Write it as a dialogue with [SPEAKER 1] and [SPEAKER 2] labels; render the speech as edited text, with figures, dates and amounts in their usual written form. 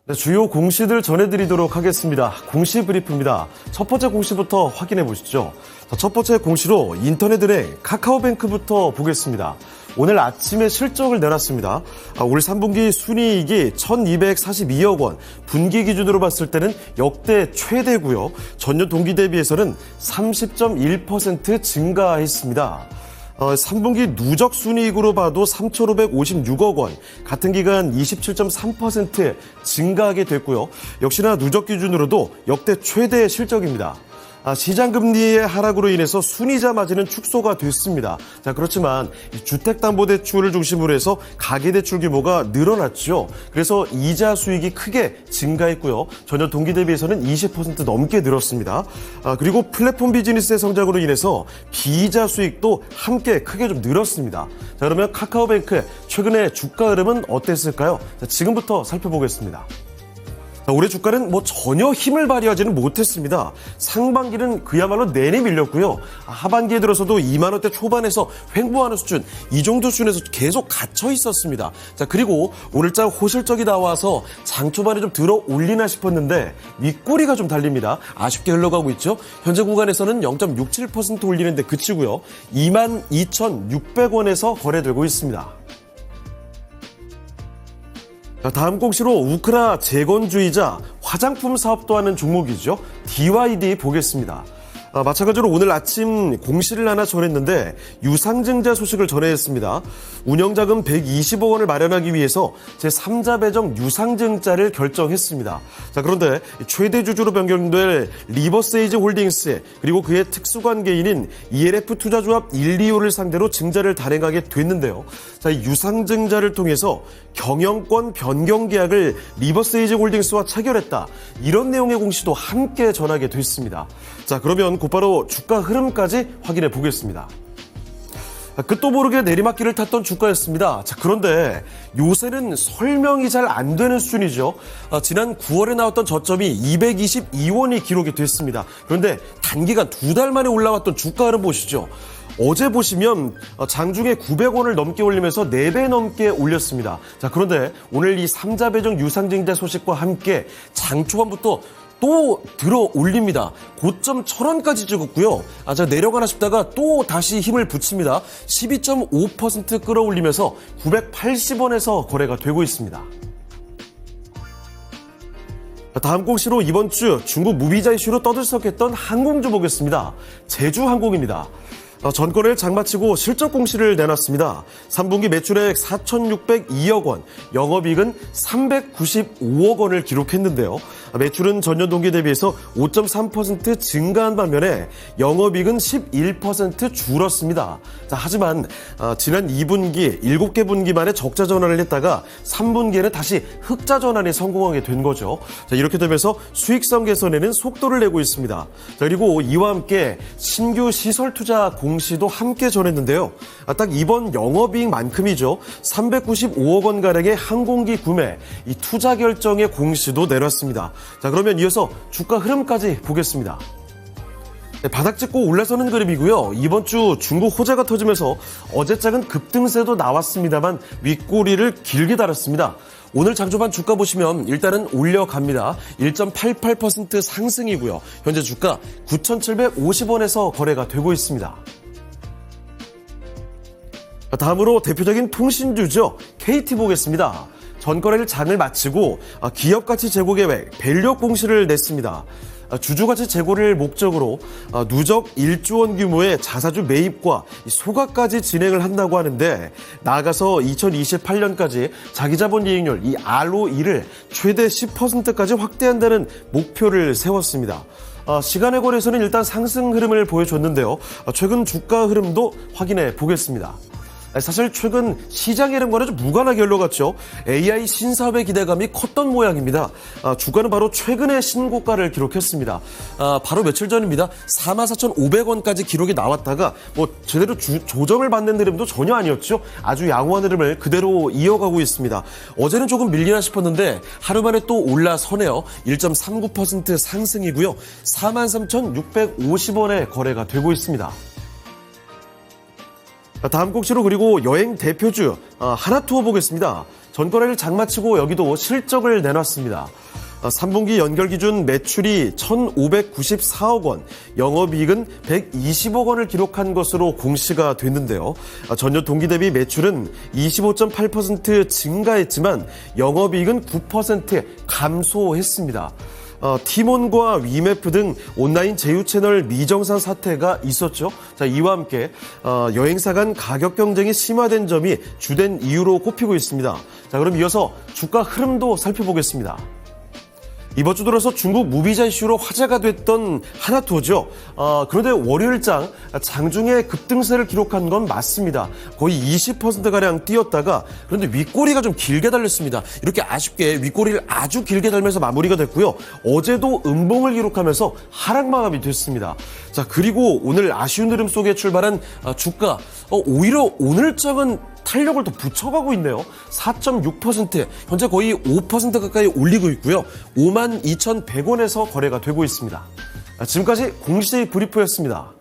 [SPEAKER 1] 네, 주요 공시들 전해드리도록 하겠습니다. 공시 브리프입니다. 첫 번째 공시부터 확인해 보시죠. 첫 번째 공시로 인터넷은행 카카오뱅크부터 보겠습니다. 오늘 아침에 실적을 내놨습니다. 올 3분기 순이익이 1,242억 원, 분기 기준으로 봤을 때는 역대 최대고요. 전년 동기 대비해서는 30.1% 증가했습니다. 3분기 누적 순이익으로 봐도 3,556억 원, 같은 기간 27.3% 증가하게 됐고요. 역시나 누적 기준으로도 역대 최대 실적입니다. 시장 금리의 하락으로 인해서 순이자 마진은 축소가 됐습니다. 자, 그렇지만 주택담보대출을 중심으로 해서 가계대출 규모가 늘어났죠. 그래서 이자 수익이 크게 증가했고요. 전년 동기 대비해서는 20% 넘게 늘었습니다. 그리고 플랫폼 비즈니스의 성장으로 인해서 비이자 수익도 함께 크게 좀 늘었습니다. 자, 그러면 카카오뱅크 최근에 주가 흐름은 어땠을까요? 자, 지금부터 살펴보겠습니다. 올해 주가는 전혀 힘을 발휘하지는 못했습니다. 상반기는 그야말로 내내 밀렸고요. 하반기에 들어서도 2만 원대 초반에서 횡보하는 수준, 이 정도 수준에서 계속 갇혀 있었습니다. 자, 그리고 오늘장 호실적이 나와서 장 초반에 좀 들어 올리나 싶었는데 윗꼬리가 좀 달립니다. 아쉽게 흘러가고 있죠. 현재 구간에서는 0.67% 올리는데 그치고요. 22,600원에서 거래되고 있습니다. 다음 공시로 우크라 재건주의자 화장품 사업도 하는 종목이죠. DYD 보겠습니다. 마찬가지로 오늘 아침 공시를 하나 전했는데 유상증자 소식을 전해했습니다. 운영자금 120억 원을 마련하기 위해서 제3자 배정 유상증자를 결정했습니다. 자, 그런데 최대 주주로 변경될 리버세이지 홀딩스 그리고 그의 특수관계인인 ELF 투자조합 1, 2호를 상대로 증자를 단행하게 됐는데요. 자, 이 유상증자를 통해서 경영권 변경 계약을 리버세이지 홀딩스와 체결했다. 이런 내용의 공시도 함께 전하게 됐습니다. 자, 그러면 곧바로 주가 흐름까지 확인해 보겠습니다. 끝도 모르게 내리막길을 탔던 주가였습니다. 자, 그런데 요새는 설명이 잘 안 되는 수준이죠. 지난 9월에 나왔던 저점이 222원이 기록이 됐습니다. 그런데 단기간 2달 만에 올라왔던 주가 흐름 보시죠. 어제 보시면 장중에 900원을 넘게 올리면서 4배 넘게 올렸습니다. 자, 그런데 오늘 이 3자 배정 유상증자 소식과 함께 장 초반부터 또 들어 올립니다. 고점 1,000원까지 찍었고요. 자, 내려가나 싶다가 또 다시 힘을 붙입니다. 12.5% 끌어올리면서 980원에서 거래가 되고 있습니다. 다음 공시로 이번 주 중국 무비자 이슈로 떠들썩했던 항공주 보겠습니다. 제주항공입니다. 전권을 장마치고 실적 공시를 내놨습니다. 3분기 매출액 4,602억 원, 영업이익은 395억 원을 기록했는데요. 매출은 전년 동기 대비해서 5.3% 증가한 반면에 영업이익은 11% 줄었습니다. 자, 하지만 지난 2분기 7개 분기 만에 적자 전환을 했다가 3분기에는 다시 흑자 전환에 성공하게 된 거죠. 자, 이렇게 되면서 수익성 개선에는 속도를 내고 있습니다. 자, 그리고 이와 함께 신규 시설 투자 공시도 함께 전했는데요. 딱 이번 영업이익만큼이죠. 395억 원가량의 항공기 구매, 이 투자 결정의 공시도 내놨습니다. 자, 그러면 이어서 주가 흐름까지 보겠습니다. 네, 바닥 짚고 올라서는 그림이고요. 이번 주 중국 호재가 터지면서 어제장은 급등세도 나왔습니다만 윗꼬리를 길게 달았습니다. 오늘 장초반 주가 보시면 일단은 올려갑니다. 1.88% 상승이고요. 현재 주가 9,750원에서 거래가 되고 있습니다. 다음으로 대표적인 통신주죠. KT 보겠습니다. 전거래일 장을 마치고 기업가치 재고 계획, 밸류 공시를 냈습니다. 주주가치 재고를 목적으로 누적 1조 원 규모의 자사주 매입과 소각까지 진행을 한다고 하는데, 나아가서 2028년까지 자기자본 이익률, 이 ROE를 최대 10%까지 확대한다는 목표를 세웠습니다. 시간의 거래에서는 일단 상승 흐름을 보여줬는데요. 최근 주가 흐름도 확인해 보겠습니다. 사실 최근 시장 흐름과는 좀 무관하게 흘러갔죠. AI 신사업의 기대감이 컸던 모양입니다. 주가는 바로 최근에 신고가를 기록했습니다. 바로 며칠 전입니다. 44,500원까지 기록이 나왔다가 제대로 조정을 받는 흐름도 전혀 아니었죠. 아주 양호한 흐름을 그대로 이어가고 있습니다. 어제는 조금 밀리나 싶었는데 하루 만에 또 올라서네요. 1.39% 상승이고요. 43,650원에 거래가 되고 있습니다. 다음 곡시로 그리고 여행 대표주 하나투어 보겠습니다. 전거래를 장마치고 여기도 실적을 내놨습니다. 3분기 연결 기준 매출이 1,594억 원, 영업이익은 120억 원을 기록한 것으로 공시가 됐는데요. 전년 동기 대비 매출은 25.8% 증가했지만 영업이익은 9% 감소했습니다. 티몬과 위메프 등 온라인 제휴 채널 미정상 사태가 있었죠. 자, 이와 함께 여행사 간 가격 경쟁이 심화된 점이 주된 이유로 꼽히고 있습니다. 자, 그럼 이어서 주가 흐름도 살펴보겠습니다. 이번 주 들어서 중국 무비자 이슈로 화제가 됐던 하나투어죠. 그런데 월요일장 장중에 급등세를 기록한 건 맞습니다. 거의 20%가량 뛰었다가 그런데 윗꼬리가 좀 길게 달렸습니다. 이렇게 아쉽게 윗꼬리를 아주 길게 달면서 마무리가 됐고요. 어제도 음봉을 기록하면서 하락 마감이 됐습니다. 자, 그리고 오늘 아쉬운 흐름 속에 출발한 주가 오히려 오늘장은 탄력을 더 붙여가고 있네요. 4.6%, 현재 거의 5% 가까이 올리고 있고요. 52,100원에서 거래가 되고 있습니다. 지금까지 공시 브리프였습니다.